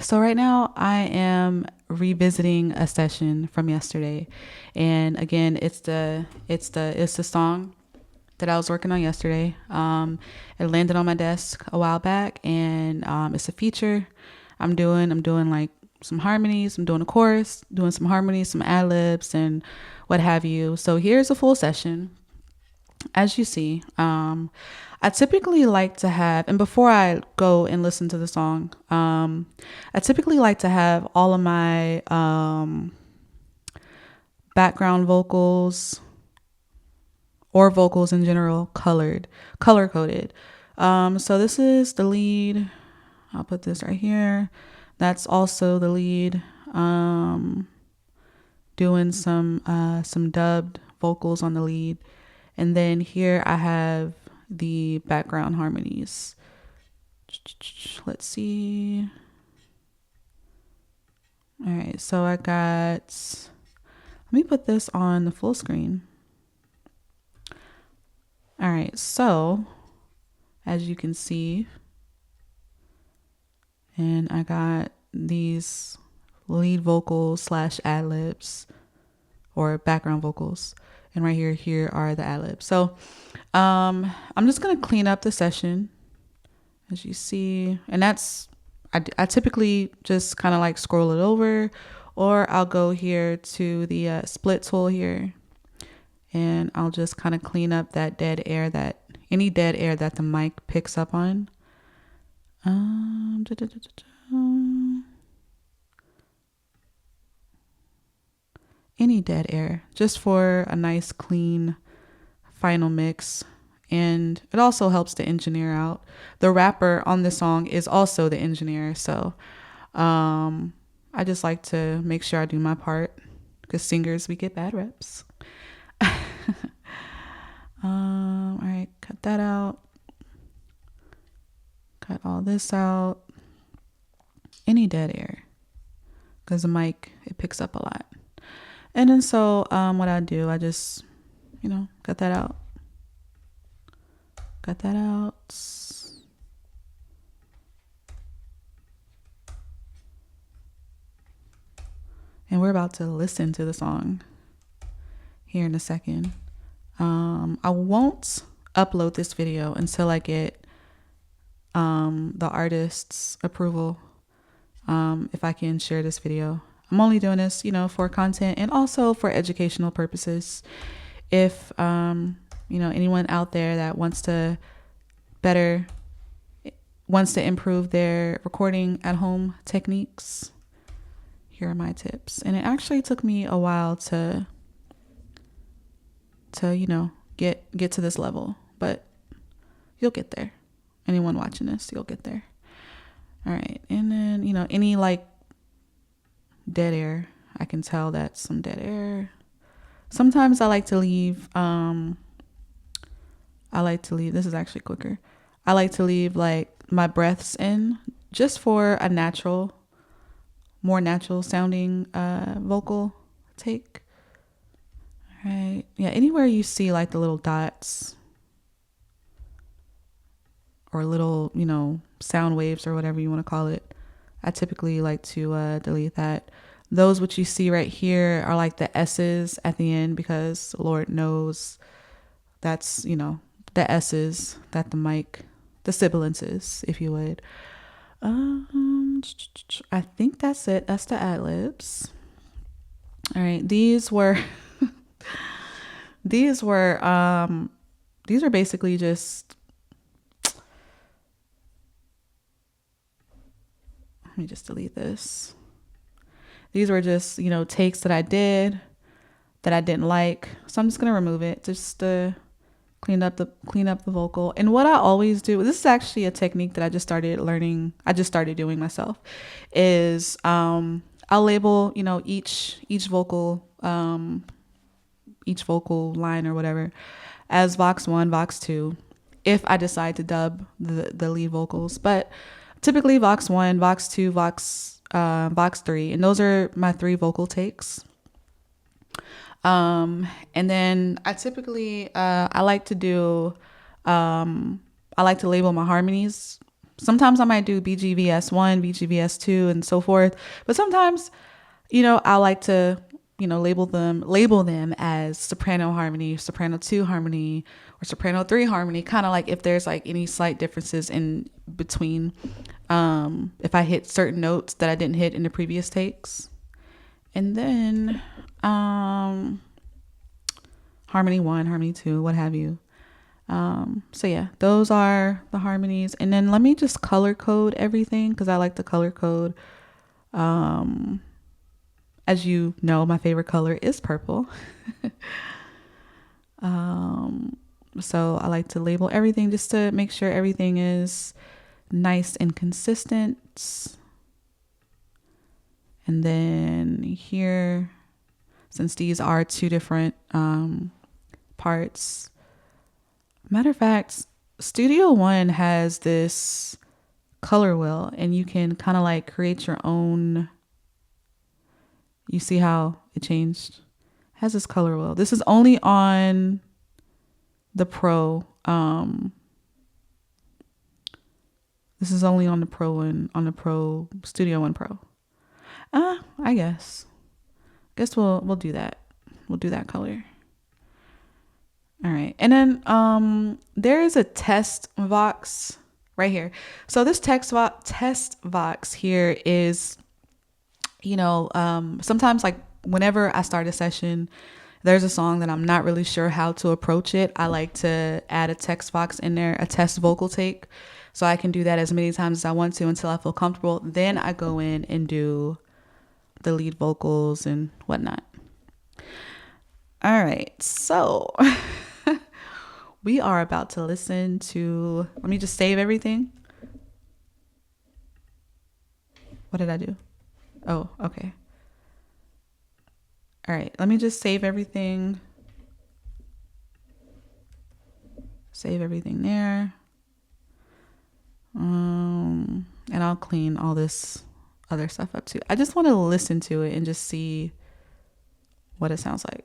So right now I am revisiting a session from yesterday. And again, it's the song that I was working on yesterday. It landed on my desk a while back, and it's a feature. I'm doing like some harmonies. I'm doing a chorus, doing some harmonies, some ad libs, and what have you. So here's a full session. As you see, I typically like to have, and before I go and listen to the song, I typically like to have all of my background vocals or vocals in general color coded. So this is the lead. I'll put this right here. That's also the lead. Doing some dubbed vocals on the lead. And then here I have the background harmonies. Let's see. All right, so let me put this on the full screen. All right, so as you can see, and I got these lead vocals slash ad libs or background vocals. And right here are the ad libs. So I'm just going to clean up the session, as you see. And I typically just kind of like scroll it over, or I'll go here to the split tool here, and I'll just kind of clean up that any dead air that the mic picks up on. Any dead air, just for a nice clean final mix. And it also helps to engineer out. The rapper on this song is also the engineer, so I just like to make sure I do my part, because singers, we get bad reps. All right, cut that out. Cut all this out. Any dead air, because the mic, it picks up a lot. And then so what I do, I just, cut that out. Cut that out. And we're about to listen to the song here in a second. I won't upload this video until I get the artist's approval, if I can share this video. I'm only doing this, for content and also for educational purposes. If, anyone out there that wants to improve their recording at home techniques, here are my tips. And it actually took me a while to get to this level, but you'll get there. Anyone watching this, you'll get there. All right. And then, any like dead air, I can tell that's some dead air. Sometimes I like to leave, this is actually quicker. I like to leave like my breaths in, just for a more natural sounding vocal take. All right. Yeah, anywhere you see like the little dots or little, sound waves or whatever you want to call it, I typically like to delete that. Those which you see right here are like the S's at the end, because Lord knows that's, the S's that the mic, the sibilances, if you would. I think that's it. That's the ad libs. All right. These are basically just, let me just delete this. These were just, takes that I did that I didn't like. So I'm just going to remove it just to clean up the vocal. And what I always do, this is actually a technique that I just started learning. I just started doing myself, is I'll label, each vocal line or whatever as Vox 1, Vox 2, if I decide to dub the lead vocals. But typically Vox 1, Vox 2, Vox 3, and those are my 3 vocal takes. And then I typically I like to label my harmonies Sometimes I might do BGVS1, BGVS2, and so forth. But sometimes, I like to, label them as soprano harmony, soprano 2 harmony, or soprano 3 harmony, kind of like if there's like any slight differences in between, if I hit certain notes that I didn't hit in the previous takes. And then harmony 1, harmony 2, what have you. So yeah, those are the harmonies. And then let me just color code everything, because I like to color code. As you know, my favorite color is purple. So I like to label everything just to make sure everything is nice and consistent. And then here, since these are two different parts, matter of fact, Studio One has this color wheel, and you can kind of like create your own. You see how it changed? It has this color wheel. This is only on the Pro. This is only on the Pro one, on the Pro Studio One Pro. I guess we'll do that. We'll do that color. All right. And then there is a test box right here. So this test box here is, sometimes like whenever I start a session, there's a song that I'm not really sure how to approach it. I like to add a text box in there, a test vocal take. So I can do that as many times as I want to until I feel comfortable. Then I go in and do the lead vocals and whatnot. All right. So we are about to listen to, let me just save everything. What did I do? Oh, okay. All right. Let me just save everything. Save everything there. And I'll clean all this other stuff up too. I just want to listen to it and just see what it sounds like.